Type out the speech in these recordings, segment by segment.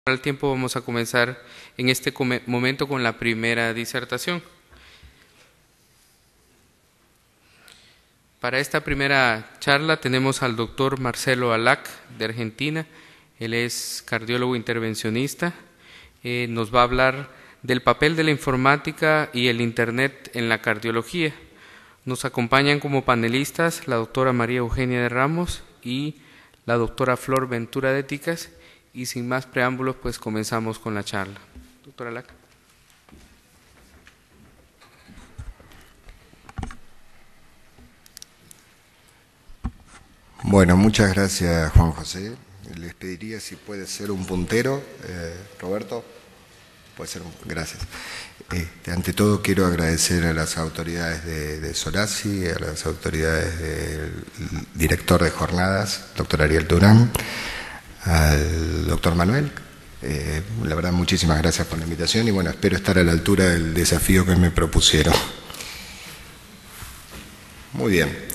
Al tiempo vamos a comenzar en este momento con la primera disertación. Para esta primera charla tenemos al doctor Marcelo Alac de Argentina. Él es cardiólogo intervencionista. Nos va a hablar del papel de la informática y el Internet en la cardiología. Nos acompañan como panelistas la doctora María Eugenia de Ramos y la doctora Flor Ventura de Ticas. Y sin más preámbulos, pues comenzamos con la charla. Doctora Alac. Bueno, muchas gracias, Juan José. Les pediría si puede ser un puntero. Roberto, puede ser gracias. Ante todo, quiero agradecer a las autoridades de Solasi, a las autoridades del director de jornadas, doctor Ariel Durán, al doctor Manuel. La verdad, muchísimas gracias por la invitación y bueno, espero estar a la altura del desafío que me propusieron. Muy bien.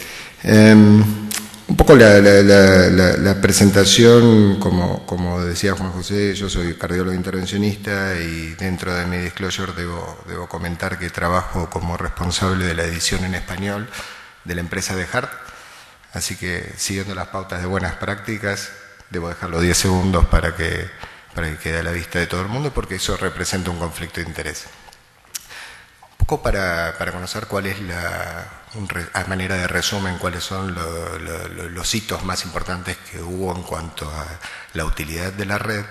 Un poco la presentación, como decía Juan José, yo soy cardiólogo intervencionista y dentro de mi disclosure debo comentar que trabajo como responsable de la edición en español de la empresa de Hart, así que siguiendo las pautas de buenas prácticas, debo dejarlo 10 segundos para que quede a la vista de todo el mundo, porque eso representa un conflicto de interés. Un poco para conocer cuál es a manera de resumen, cuáles son los hitos más importantes que hubo en cuanto a la utilidad de la red.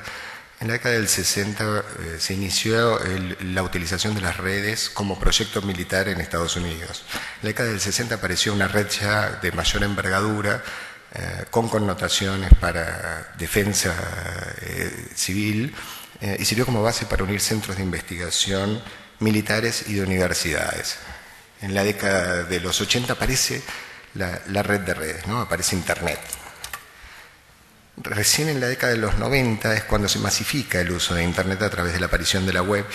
En la década del 60 se inició la utilización de las redes como proyecto militar en Estados Unidos. En la década del 60 apareció una red ya de mayor envergadura, con connotaciones para defensa civil, y sirvió como base para unir centros de investigación militares y de universidades. En la década de los 80 aparece la red de redes, ¿no? Aparece Internet. Recién en la década de los 90 es cuando se masifica el uso de Internet a través de la aparición de la web,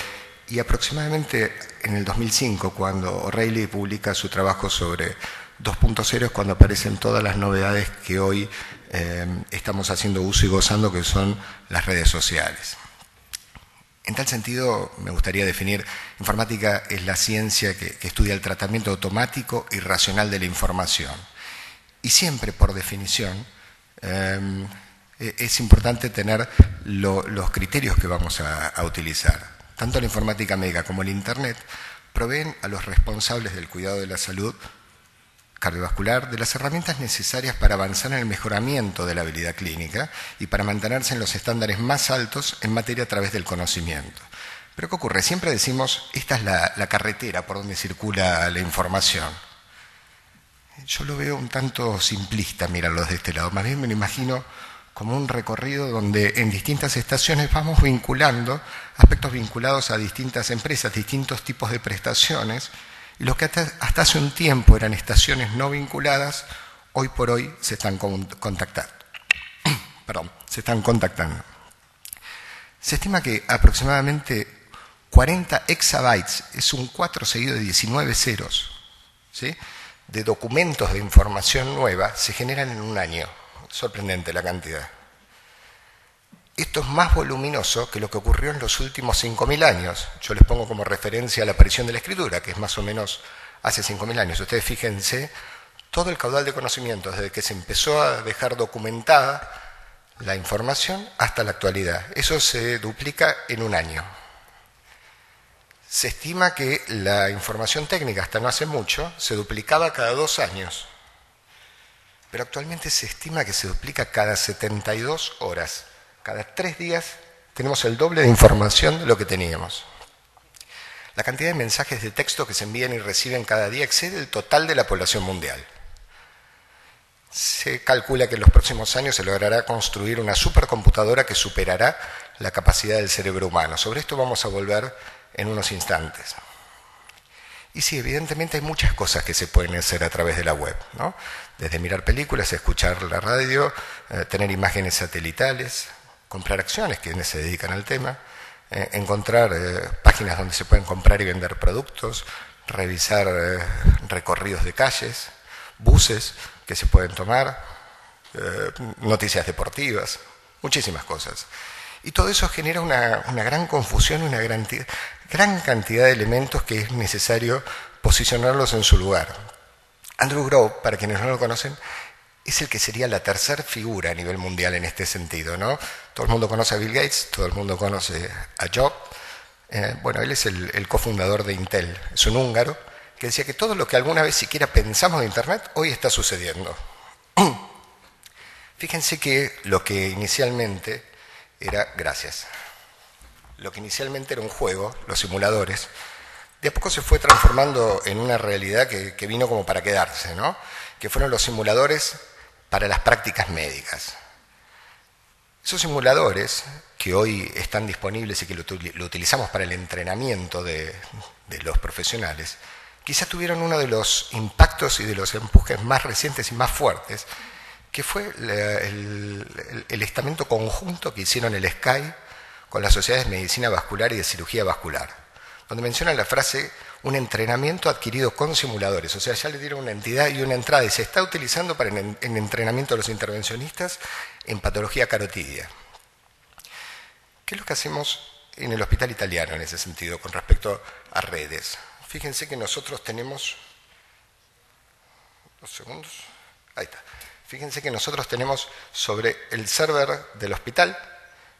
y aproximadamente en el 2005, cuando O'Reilly publica su trabajo sobre 2.0, es cuando aparecen todas las novedades que hoy estamos haciendo uso y gozando, que son las redes sociales. En tal sentido, me gustaría definir, informática es la ciencia que estudia el tratamiento automático y racional de la información. Y siempre, por definición, es importante tener los criterios que vamos a utilizar. Tanto la informática médica como el Internet proveen a los responsables del cuidado de la salud cardiovascular de las herramientas necesarias para avanzar en el mejoramiento de la habilidad clínica y para mantenerse en los estándares más altos en materia a través del conocimiento. Pero ¿qué ocurre? Siempre decimos, esta es la carretera por donde circula la información. Yo lo veo un tanto simplista mirarlo de este lado, más bien me lo imagino como un recorrido donde en distintas estaciones vamos vinculando aspectos vinculados a distintas empresas, distintos tipos de prestaciones, y los que hasta hace un tiempo eran estaciones no vinculadas, hoy por hoy se están contactando. Se estima que aproximadamente 40 exabytes, es un 4 seguido de 19 ceros, ¿sí?, de documentos de información nueva se generan en un año. Sorprendente la cantidad. Esto es más voluminoso que lo que ocurrió en los últimos 5.000 años. Yo les pongo como referencia la aparición de la escritura, que es más o menos hace 5.000 años. Ustedes fíjense todo el caudal de conocimiento, desde que se empezó a dejar documentada la información hasta la actualidad. Eso se duplica en un año. Se estima que la información técnica, hasta no hace mucho, se duplicaba cada 2 años. Pero actualmente se estima que se duplica cada 72 horas. Cada 3 días tenemos el doble de información de lo que teníamos. La cantidad de mensajes de texto que se envían y reciben cada día excede el total de la población mundial. Se calcula que en los próximos años se logrará construir una supercomputadora que superará la capacidad del cerebro humano. Sobre esto vamos a volver en unos instantes. Y sí, evidentemente hay muchas cosas que se pueden hacer a través de la web, ¿no? Desde mirar películas, escuchar la radio, tener imágenes satelitales, comprar acciones, quienes se dedican al tema, encontrar páginas donde se pueden comprar y vender productos, revisar recorridos de calles, buses que se pueden tomar, noticias deportivas, muchísimas cosas. Y todo eso genera una gran confusión, una gran cantidad de elementos que es necesario posicionarlos en su lugar. Andrew Grove, para quienes no lo conocen, es el que sería la tercera figura a nivel mundial en este sentido, ¿no? Todo el mundo conoce a Bill Gates, todo el mundo conoce a Jobs. Bueno, él es el cofundador de Intel, es un húngaro que decía que todo lo que alguna vez siquiera pensamos de Internet hoy está sucediendo. Fíjense que lo que inicialmente era, lo que inicialmente era un juego, los simuladores, de a poco se fue transformando en una realidad que vino como para quedarse, ¿no? Que fueron los simuladores para las prácticas médicas. Esos simuladores que hoy están disponibles y que lo utilizamos para el entrenamiento de los profesionales, quizás tuvieron uno de los impactos y de los empujes más recientes y más fuertes, que fue el estamento conjunto que hicieron el SCAI con las sociedades de medicina vascular y de cirugía vascular, donde mencionan la frase un entrenamiento adquirido con simuladores, o sea, ya le dieron una entidad y una entrada y se está utilizando para el entrenamiento de los intervencionistas en patología carotidia. ¿Qué es lo que hacemos en el hospital italiano en ese sentido con respecto a redes? Fíjense que nosotros tenemos... Ahí está. Fíjense que nosotros tenemos sobre el server del hospital,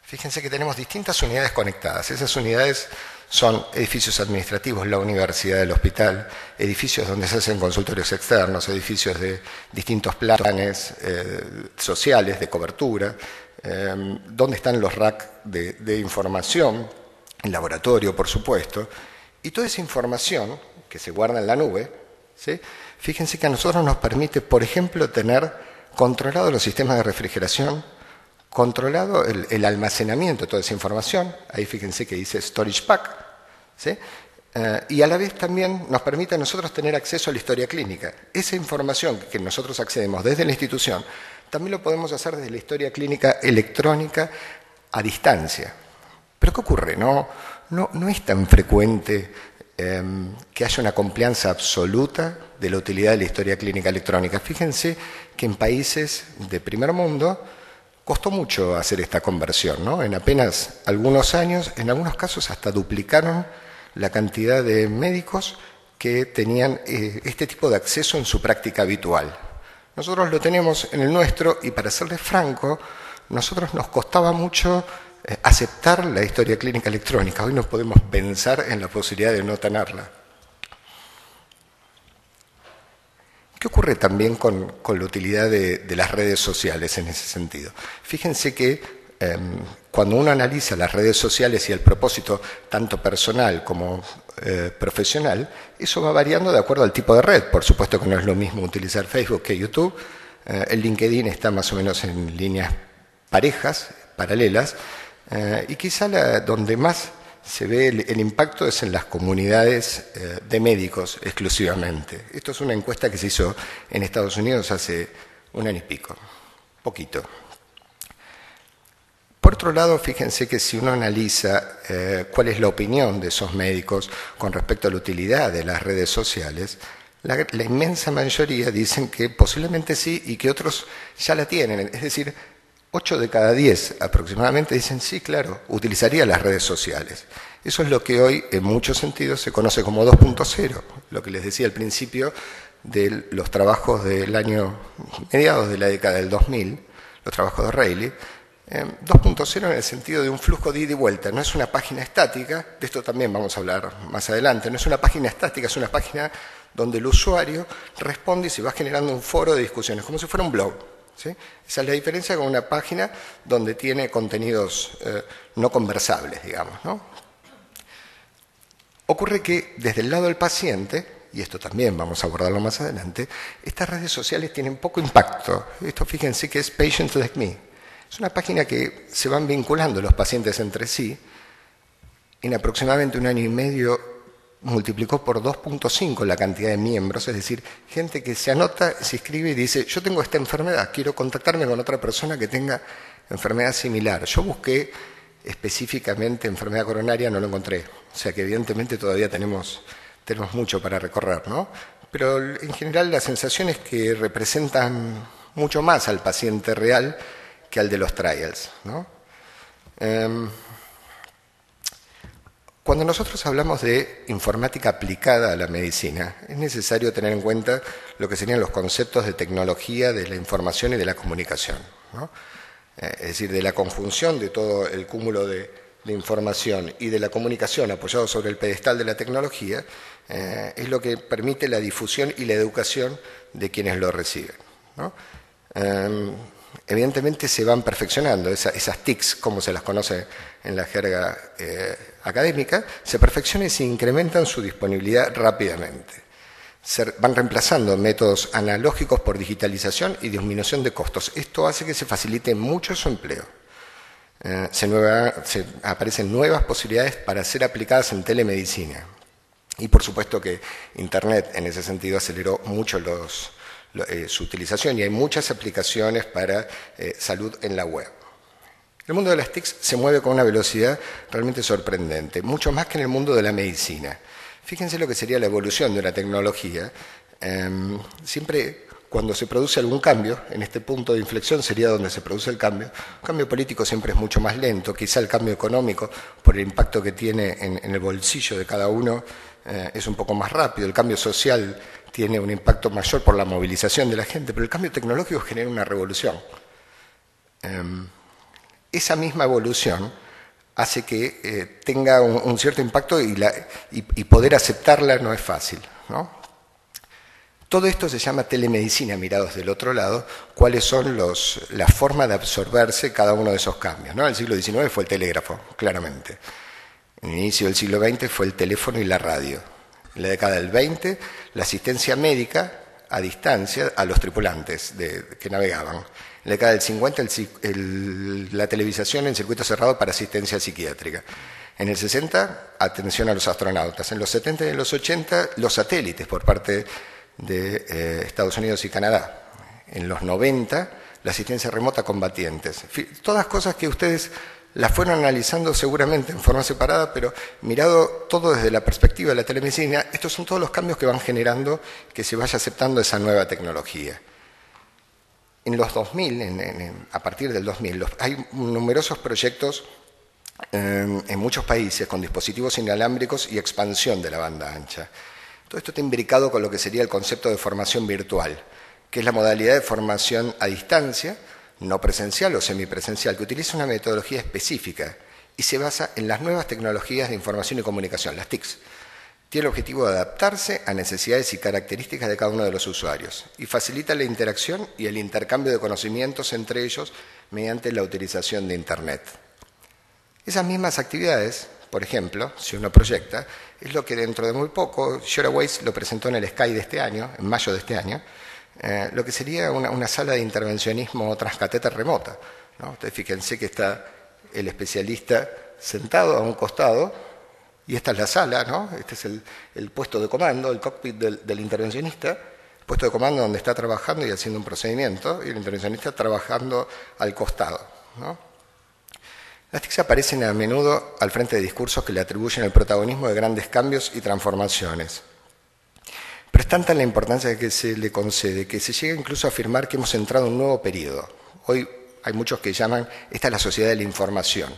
fíjense que tenemos distintas unidades conectadas. Esas unidades son edificios administrativos, la universidad del hospital, edificios donde se hacen consultorios externos, edificios de distintos planes sociales, de cobertura, donde están los racks de información, el laboratorio, por supuesto, y toda esa información que se guarda en la nube, ¿sí? Fíjense que a nosotros nos permite, por ejemplo, tener controlado los sistemas de refrigeración, controlado el almacenamiento de toda esa información, ahí fíjense que dice Storage Pack, ¿sí? Y a la vez también nos permite a nosotros tener acceso a la historia clínica. Esa información que nosotros accedemos desde la institución, también lo podemos hacer desde la historia clínica electrónica a distancia. Pero ¿qué ocurre? No es tan frecuente que haya una complianza absoluta de la utilidad de la historia clínica electrónica. Fíjense que en países de primer mundo costó mucho hacer esta conversión, ¿no? En apenas algunos años, en algunos casos hasta duplicaron la cantidad de médicos que tenían este tipo de acceso en su práctica habitual. Nosotros lo tenemos en el nuestro y, para serles franco, nosotros nos costaba mucho aceptar la historia clínica electrónica. Hoy no podemos pensar en la posibilidad de no tenerla. ¿Qué ocurre también con la utilidad de las redes sociales en ese sentido? Fíjense que cuando uno analiza las redes sociales y el propósito tanto personal como profesional, eso va variando de acuerdo al tipo de red. Por supuesto que no es lo mismo utilizar Facebook que YouTube. El LinkedIn está más o menos en líneas parejas, paralelas, y quizá donde más se ve el impacto es en las comunidades de médicos exclusivamente. Esto es una encuesta que se hizo en Estados Unidos hace un año y pico, poquito. Por otro lado, fíjense que si uno analiza cuál es la opinión de esos médicos con respecto a la utilidad de las redes sociales, la inmensa mayoría dicen que posiblemente sí y que otros ya la tienen. Es decir, 8 de cada 10 aproximadamente dicen sí, claro, utilizaría las redes sociales. Eso es lo que hoy en muchos sentidos se conoce como 2.0, lo que les decía al principio de los trabajos del año, mediados de la década del 2000, los trabajos de Rayleigh. 2.0 en el sentido de un flujo de ida y vuelta, no es una página estática, de esto también vamos a hablar más adelante, no es una página estática, es una página donde el usuario responde y se va generando un foro de discusiones, como si fuera un blog. ¿Sí? Esa es la diferencia con una página donde tiene contenidos no conversables, digamos, ¿no? Ocurre que desde el lado del paciente, y esto también vamos a abordarlo más adelante, estas redes sociales tienen poco impacto. Esto fíjense que es Patients Like Me. Es una página que se van vinculando los pacientes entre sí. En aproximadamente un año y medio multiplicó por 2.5 la cantidad de miembros, es decir, gente que se anota, se inscribe y dice, yo tengo esta enfermedad, quiero contactarme con otra persona que tenga enfermedad similar. Yo busqué específicamente enfermedad coronaria, no lo encontré. O sea que evidentemente todavía tenemos mucho para recorrer, ¿no? Pero en general la sensación es que representan mucho más al paciente real que al de los trials, ¿no? Cuando nosotros hablamos de informática aplicada a la medicina, es necesario tener en cuenta lo que serían los conceptos de tecnología, de la información y de la comunicación, ¿no? Es decir, de la conjunción de todo el cúmulo de información y de la comunicación apoyado sobre el pedestal de la tecnología, es lo que permite la difusión y la educación de quienes lo reciben, ¿no? Evidentemente se van perfeccionando, esas TICs, como se las conoce en la jerga académica, se perfeccionan y se incrementan su disponibilidad rápidamente. Van reemplazando métodos analógicos por digitalización y disminución de costos. Esto hace que se facilite mucho su empleo. Aparecen nuevas posibilidades para ser aplicadas en telemedicina. Y por supuesto que Internet en ese sentido aceleró mucho su utilización y hay muchas aplicaciones para salud en la web. El mundo de las TICs se mueve con una velocidad realmente sorprendente, mucho más que en el mundo de la medicina. Fíjense lo que sería la evolución de una tecnología. Siempre cuando se produce algún cambio, en este punto de inflexión sería donde se produce el cambio. El cambio político siempre es mucho más lento, quizá el cambio económico, por el impacto que tiene en el bolsillo de cada uno, es un poco más rápido. El cambio social tiene un impacto mayor por la movilización de la gente, pero el cambio tecnológico genera una revolución. Esa misma evolución hace que tenga un cierto impacto y poder aceptarla no es fácil, ¿no? Todo esto se llama telemedicina, mirados del otro lado, cuáles son la forma de absorberse cada uno de esos cambios, ¿no? El siglo XIX fue el telégrafo, claramente. En el inicio del siglo XX fue el teléfono y la radio. En la década del 20, la asistencia médica a distancia a los tripulantes que navegaban. En la década del 50, la televisación en circuito cerrado para asistencia psiquiátrica. En el 60, atención a los astronautas. En los 70 y en los 80, los satélites por parte de Estados Unidos y Canadá. En los 90, la asistencia remota a combatientes. Todas cosas que ustedes las fueron analizando seguramente en forma separada, pero mirado todo desde la perspectiva de la telemedicina, estos son todos los cambios que van generando que se vaya aceptando esa nueva tecnología. En los 2000, a partir del 2000, hay numerosos proyectos en muchos países con dispositivos inalámbricos y expansión de la banda ancha. Todo esto está imbricado con lo que sería el concepto de formación virtual, que es la modalidad de formación a distancia, no presencial o semipresencial, que utiliza una metodología específica y se basa en las nuevas tecnologías de información y comunicación, las TICs. Tiene el objetivo de adaptarse a necesidades y características de cada uno de los usuarios y facilita la interacción y el intercambio de conocimientos entre ellos mediante la utilización de Internet. Esas mismas actividades, por ejemplo, si uno proyecta, es lo que dentro de muy poco, Shora Weiss lo presentó en el SCAI de este año, en mayo de este año, lo que sería una sala de intervencionismo transcatéter remota, ¿no? Ustedes fíjense que está el especialista sentado a un costado, y esta es la sala, ¿no? Este es el puesto de comando, el cockpit del intervencionista, el puesto de comando donde está trabajando y haciendo un procedimiento, y el intervencionista trabajando al costado, ¿no? Las TICs aparecen a menudo al frente de discursos que le atribuyen el protagonismo de grandes cambios y transformaciones. Pero es tanta la importancia que se le concede que se llega incluso a afirmar que hemos entrado en un nuevo periodo. Hoy hay muchos que llaman, esta es la sociedad de la información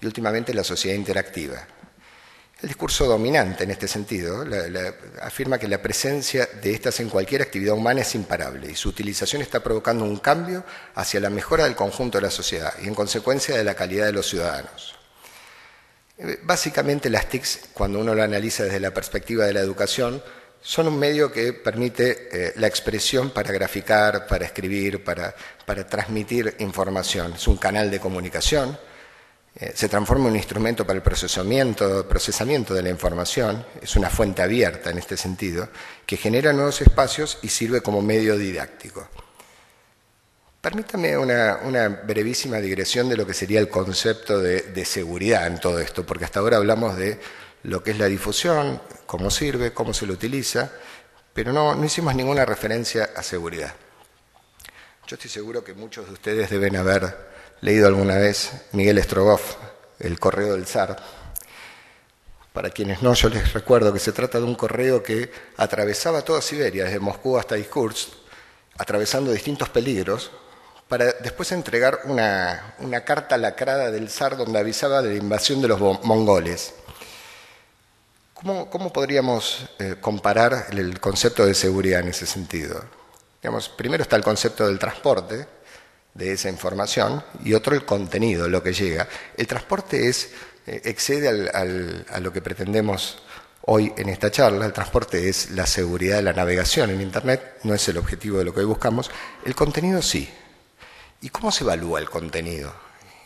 y últimamente la sociedad interactiva. El discurso dominante en este sentido afirma que la presencia de estas en cualquier actividad humana es imparable y su utilización está provocando un cambio hacia la mejora del conjunto de la sociedad y en consecuencia de la calidad de los ciudadanos. Básicamente las TICs, cuando uno lo analiza desde la perspectiva de la educación, son un medio que permite la expresión para graficar, para escribir, para transmitir información. Es un canal de comunicación, se transforma en un instrumento para el procesamiento de la información, es una fuente abierta en este sentido, que genera nuevos espacios y sirve como medio didáctico. Permítame una brevísima digresión de lo que sería el concepto de seguridad en todo esto, porque hasta ahora hablamos de lo que es la difusión, cómo sirve, cómo se lo utiliza, pero no hicimos ninguna referencia a seguridad. Yo estoy seguro que muchos de ustedes deben haber leído alguna vez Miguel Strogoff, El correo del zar. Para quienes no, yo les recuerdo que se trata de un correo que atravesaba toda Siberia, desde Moscú hasta Irkutsk, atravesando distintos peligros, para después entregar una carta lacrada del zar donde avisaba de la invasión de los mongoles. ¿Cómo podríamos comparar el concepto de seguridad en ese sentido? Digamos, primero está el concepto del transporte de esa información y otro el contenido, lo que llega. El transporte excede a lo que pretendemos hoy en esta charla. El transporte es la seguridad de la navegación en Internet, no es el objetivo de lo que hoy buscamos. El contenido sí. ¿Y cómo se evalúa el contenido?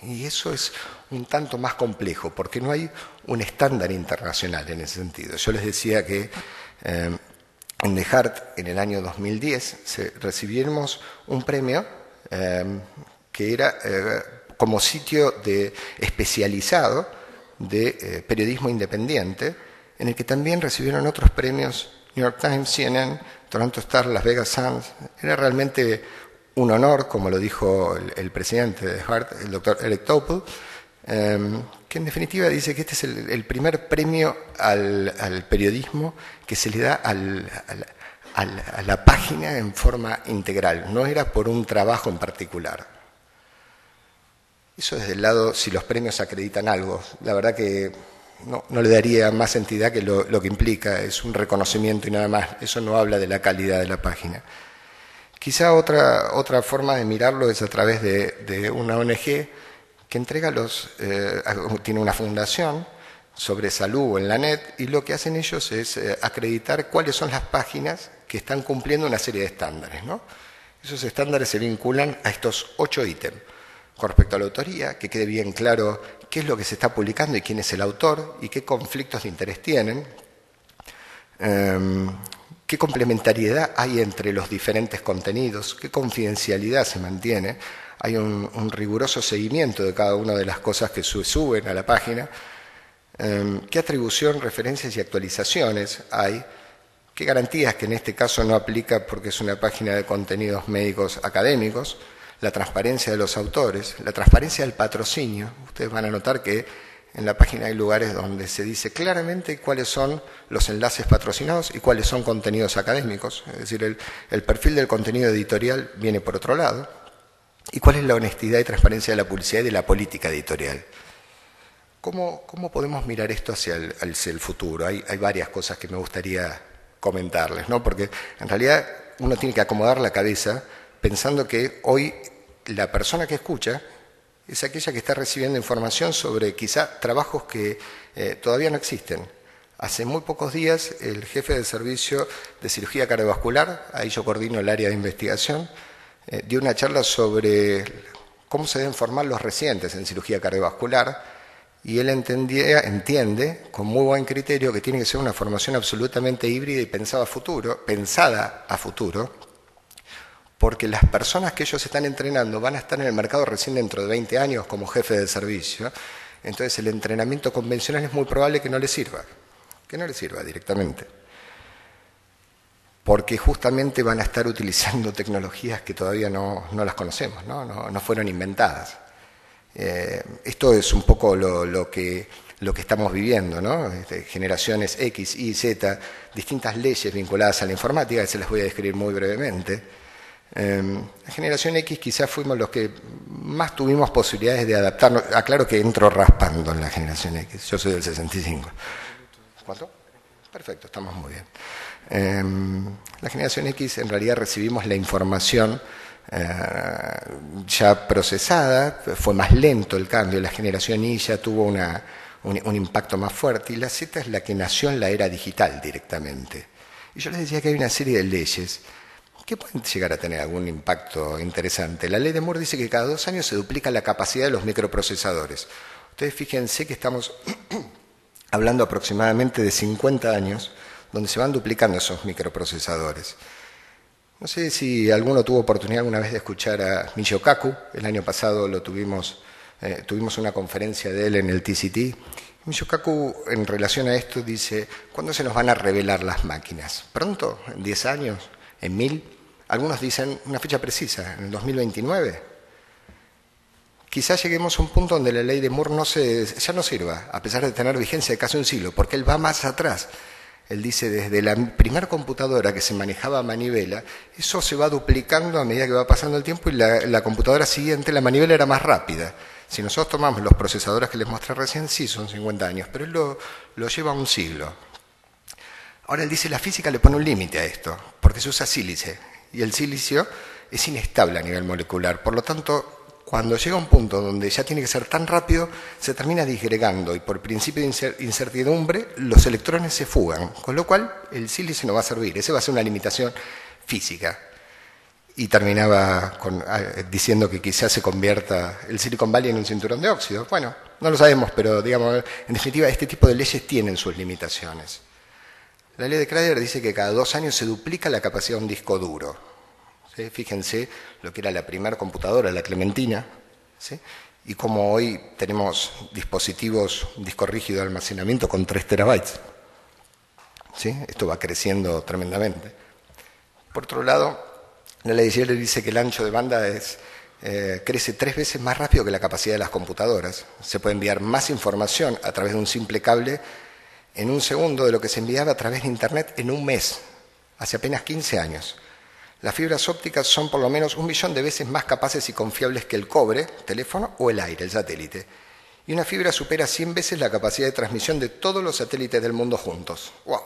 Y eso es un tanto más complejo, porque no hay un estándar internacional en ese sentido. Yo les decía que en The Hart, en el año 2010, recibimos un premio que era como sitio especializado de periodismo independiente, en el que también recibieron otros premios, New York Times, CNN, Toronto Star, Las Vegas Suns. Era realmente un honor, como lo dijo el presidente de Hart, el doctor Eric Topol, que en definitiva dice que este es el primer premio al periodismo que se le da a la página en forma integral, no era por un trabajo en particular. Eso desde el lado, si los premios acreditan algo, la verdad que no le daría más entidad que lo que implica, es un reconocimiento y nada más, eso no habla de la calidad de la página. Quizá otra forma de mirarlo es a través de una ONG que entrega tiene una fundación sobre salud en la net, y lo que hacen ellos es acreditar cuáles son las páginas que están cumpliendo una serie de estándares, ¿no? Esos estándares se vinculan a estos 8 ítems. Con respecto a la autoría, que quede bien claro qué es lo que se está publicando y quién es el autor y qué conflictos de interés tienen, qué complementariedad hay entre los diferentes contenidos, qué confidencialidad se mantiene, hay un riguroso seguimiento de cada una de las cosas que suben a la página, qué atribución, referencias y actualizaciones hay, qué garantías, que en este caso no aplica porque es una página de contenidos médicos académicos, la transparencia de los autores, la transparencia del patrocinio. Ustedes van a notar que en la página hay lugares donde se dice claramente cuáles son los enlaces patrocinados y cuáles son contenidos académicos, es decir, el perfil del contenido editorial viene por otro lado, y cuál es la honestidad y transparencia de la publicidad y de la política editorial. ¿Cómo podemos mirar esto hacia el futuro? Hay varias cosas que me gustaría comentarles, ¿no? Porque en realidad uno tiene que acomodar la cabeza pensando que hoy la persona que escucha es aquella que está recibiendo información sobre quizá trabajos que todavía no existen. Hace muy pocos días el jefe del servicio de cirugía cardiovascular, ahí yo coordino el área de investigación, dio una charla sobre cómo se deben formar los residentes en cirugía cardiovascular, y él entiende con muy buen criterio que tiene que ser una formación absolutamente híbrida y pensada a futuro, porque las personas que ellos están entrenando van a estar en el mercado recién dentro de 20 años como jefe de servicio. Entonces el entrenamiento convencional es muy probable que no les sirva directamente, porque justamente van a estar utilizando tecnologías que todavía no las conocemos, no fueron inventadas. Esto es un poco lo que estamos viviendo, ¿no? Generaciones X, Y, Z, distintas leyes vinculadas a la informática, que se las voy a describir muy brevemente. La generación X quizás fuimos los que más tuvimos posibilidades de adaptarnos. Aclaro que entro raspando en la generación X, yo soy del 65. ¿Cuánto? Perfecto, estamos muy bien. La generación X en realidad recibimos la información ya procesada, fue más lento el cambio, la generación Y ya tuvo un impacto más fuerte, y la Z es la que nació en la era digital directamente. Y yo les decía que hay una serie de leyes que pueden llegar a tener algún impacto interesante. La ley de Moore dice que cada 2 años se duplica la capacidad de los microprocesadores. Ustedes fíjense que estamos hablando aproximadamente de 50 años donde se van duplicando esos microprocesadores. No sé si alguno tuvo oportunidad alguna vez de escuchar a Michio Kaku. El año pasado tuvimos una conferencia de él en el TCT. Michio Kaku, en relación a esto, dice: ¿cuándo se nos van a revelar las máquinas? ¿Pronto? ¿En 10 años? ¿En 1000? Algunos dicen una fecha precisa, en el 2029. Quizás lleguemos a un punto donde la ley de Moore ya no sirva, a pesar de tener vigencia de casi un siglo, porque él va más atrás. Él dice, desde la primera computadora que se manejaba a manivela, eso se va duplicando a medida que va pasando el tiempo y la computadora siguiente, la manivela era más rápida. Si nosotros tomamos los procesadores que les mostré recién, sí, son 50 años, pero él lo lleva a un siglo. Ahora él dice, la física le pone un límite a esto, porque se usa sílice, y el silicio es inestable a nivel molecular. Por lo tanto, cuando llega a un punto donde ya tiene que ser tan rápido, se termina disgregando y por principio de incertidumbre los electrones se fugan, con lo cual el sílice no va a servir. Esa va a ser una limitación física. Y terminaba diciendo que quizás se convierta el Silicon Valley en un cinturón de óxido. Bueno, no lo sabemos, pero digamos, en definitiva este tipo de leyes tienen sus limitaciones. La ley de Craiger dice que cada 2 años se duplica la capacidad de un disco duro. ¿Sí? Fíjense lo que era la primera computadora, la Clementina, ¿sí? Y como hoy tenemos dispositivos, un disco rígido de almacenamiento con 3 terabytes. ¿Sí? Esto va creciendo tremendamente. Por otro lado, la ley de Scheller dice que el ancho de banda crece 3 veces más rápido que la capacidad de las computadoras. Se puede enviar más información a través de un simple cable en un segundo de lo que se enviaba a través de Internet en un mes, hace apenas 15 años. Las fibras ópticas son por lo menos 1 millón de veces más capaces y confiables que el cobre, teléfono o el aire, el satélite. Y una fibra supera 100 veces la capacidad de transmisión de todos los satélites del mundo juntos. ¡Wow!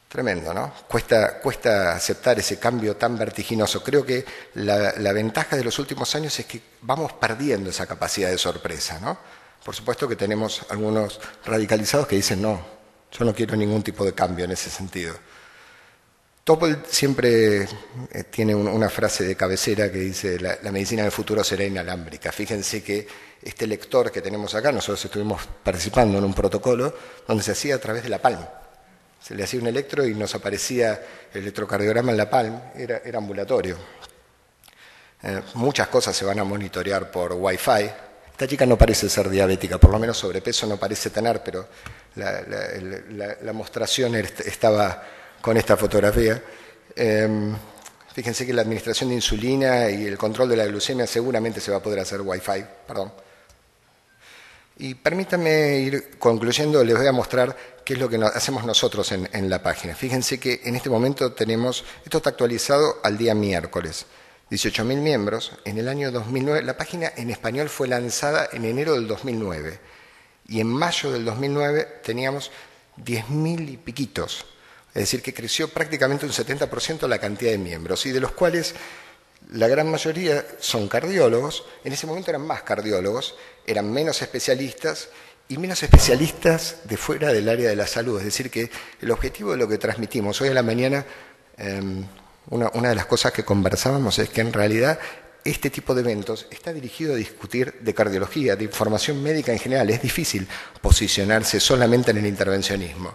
Tremendo, ¿no? Cuesta aceptar ese cambio tan vertiginoso. Creo que la ventaja de los últimos años es que vamos perdiendo esa capacidad de sorpresa, ¿no? Por supuesto que tenemos algunos radicalizados que dicen, no, yo no quiero ningún tipo de cambio en ese sentido. Topol siempre tiene una frase de cabecera que dice, la medicina del futuro será inalámbrica. Fíjense que este lector que tenemos acá, nosotros estuvimos participando en un protocolo donde se hacía a través de la palma. Se le hacía un electro y nos aparecía el electrocardiograma en la palma, era ambulatorio. Muchas cosas se van a monitorear por Wi-Fi. Esta chica no parece ser diabética, por lo menos sobrepeso no parece tener, pero la mostración estaba con esta fotografía. Fíjense que la administración de insulina y el control de la glucemia seguramente se va a poder hacer Wi-Fi. Perdón. Y permítanme ir concluyendo, les voy a mostrar qué es lo que hacemos nosotros en la página. Fíjense que en este momento tenemos, esto está actualizado al día miércoles, 18.000 miembros. En el año 2009, la página en español fue lanzada en enero del 2009 y en mayo del 2009 teníamos 10.000 y piquitos. Es decir, que creció prácticamente un 70% la cantidad de miembros, y de los cuales la gran mayoría son cardiólogos. En ese momento eran más cardiólogos, eran menos especialistas y menos especialistas de fuera del área de la salud. Es decir, que el objetivo de lo que transmitimos hoy a la mañana, una de las cosas que conversábamos es que en realidad este tipo de eventos está dirigido a discutir de cardiología, de información médica en general. Es difícil posicionarse solamente en el intervencionismo.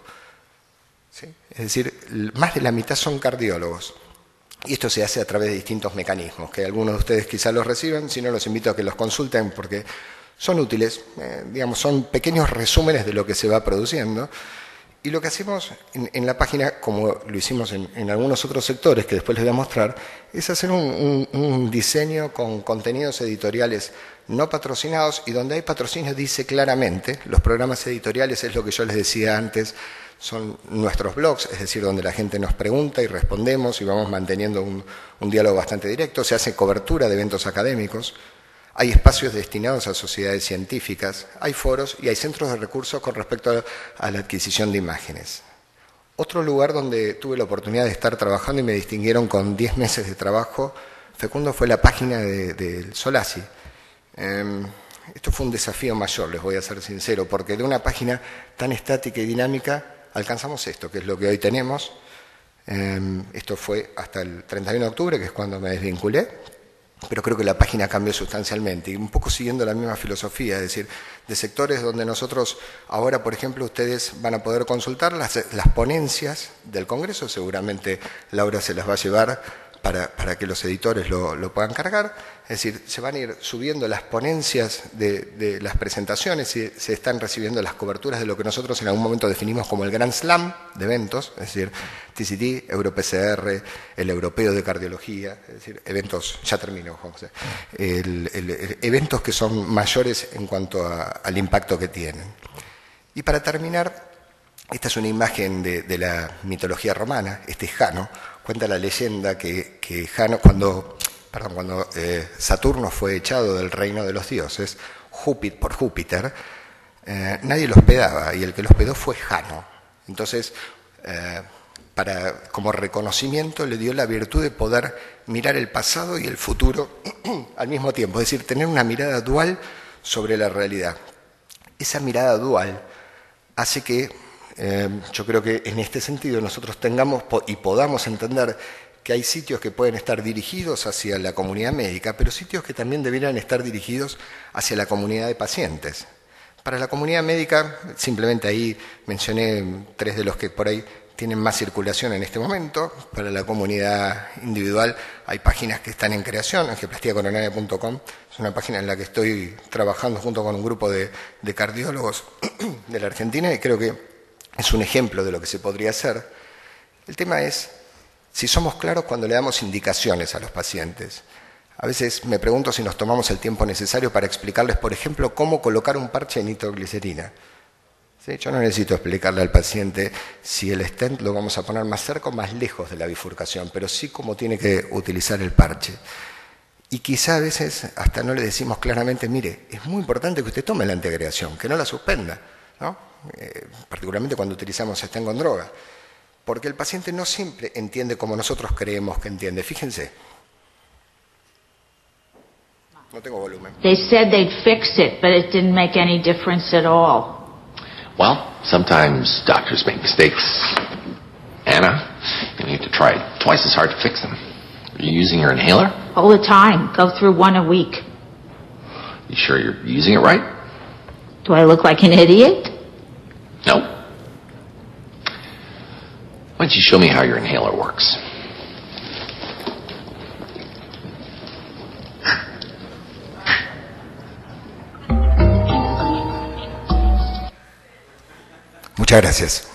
¿Sí? Es decir, más de la mitad son cardiólogos. Y esto se hace a través de distintos mecanismos, que algunos de ustedes quizás los reciban, si no los invito a que los consulten porque son útiles, digamos, son pequeños resúmenes de lo que se va produciendo. Y lo que hacemos en la página, como lo hicimos en algunos otros sectores que después les voy a mostrar, es hacer un diseño con contenidos editoriales no patrocinados, y donde hay patrocinio dice claramente, los programas editoriales es lo que yo les decía antes, son nuestros blogs, es decir, donde la gente nos pregunta y respondemos y vamos manteniendo un diálogo bastante directo. Se hace cobertura de eventos académicos, hay espacios destinados a sociedades científicas, hay foros y hay centros de recursos con respecto a la adquisición de imágenes. Otro lugar donde tuve la oportunidad de estar trabajando y me distinguieron con 10 meses de trabajo fecundo fue la página del Solasi. Esto fue un desafío mayor, les voy a ser sincero, porque de una página tan estática y dinámica alcanzamos esto, que es lo que hoy tenemos. Esto fue hasta el 31 de octubre, que es cuando me desvinculé, pero creo que la página cambió sustancialmente, y un poco siguiendo la misma filosofía, es decir, de sectores donde nosotros, ahora por ejemplo, ustedes van a poder consultar las ponencias del Congreso, seguramente Laura se las va a llevar para que los editores lo puedan cargar. Es decir, se van a ir subiendo las ponencias de las presentaciones y se están recibiendo las coberturas de lo que nosotros en algún momento definimos como el Grand Slam de eventos, es decir, TCT, EuroPCR, el Europeo de Cardiología, es decir, eventos, ya termino, Juan José, eventos que son mayores en cuanto al impacto que tienen. Y para terminar, Esta es una imagen de la mitología romana. Este es Jano. Cuenta la leyenda que Jano, cuando Saturno fue echado del reino de los dioses, por Júpiter, nadie lo hospedaba, y el que lo hospedó fue Jano. Entonces, como reconocimiento, le dio la virtud de poder mirar el pasado y el futuro al mismo tiempo, es decir, tener una mirada dual sobre la realidad. Esa mirada dual hace que, yo creo que en este sentido nosotros tengamos y podamos entender que hay sitios que pueden estar dirigidos hacia la comunidad médica, pero sitios que también debieran estar dirigidos hacia la comunidad de pacientes. Para la comunidad médica, simplemente ahí mencioné 3 de los que por ahí tienen más circulación en este momento. Para la comunidad individual hay páginas que están en creación, angioplastiacoronaria.com, es una página en la que estoy trabajando junto con un grupo de cardiólogos de la Argentina, y creo que es un ejemplo de lo que se podría hacer. El tema es si somos claros cuando le damos indicaciones a los pacientes. A veces me pregunto si nos tomamos el tiempo necesario para explicarles, por ejemplo, cómo colocar un parche de nitroglicerina. ¿Sí? Yo no necesito explicarle al paciente si el stent lo vamos a poner más cerca o más lejos de la bifurcación, pero sí cómo tiene que utilizar el parche. Y quizá a veces hasta no le decimos claramente, mire, es muy importante que usted tome la antiagregación, que no la suspenda, ¿no? Particularmente cuando utilizamos stent con droga, porque el paciente no siempre entiende como nosotros creemos que entiende. Fíjense. No tengo volumen. They said they'd fix it, but it didn't make any difference at all. Well, sometimes doctors make mistakes. Anna, you need to try twice as hard to fix them. Are you using your inhaler? All the time. Go through one a week. You sure you're using it right? Do I look like an idiot? No. Why don't you show me how your inhaler works? Muchas gracias.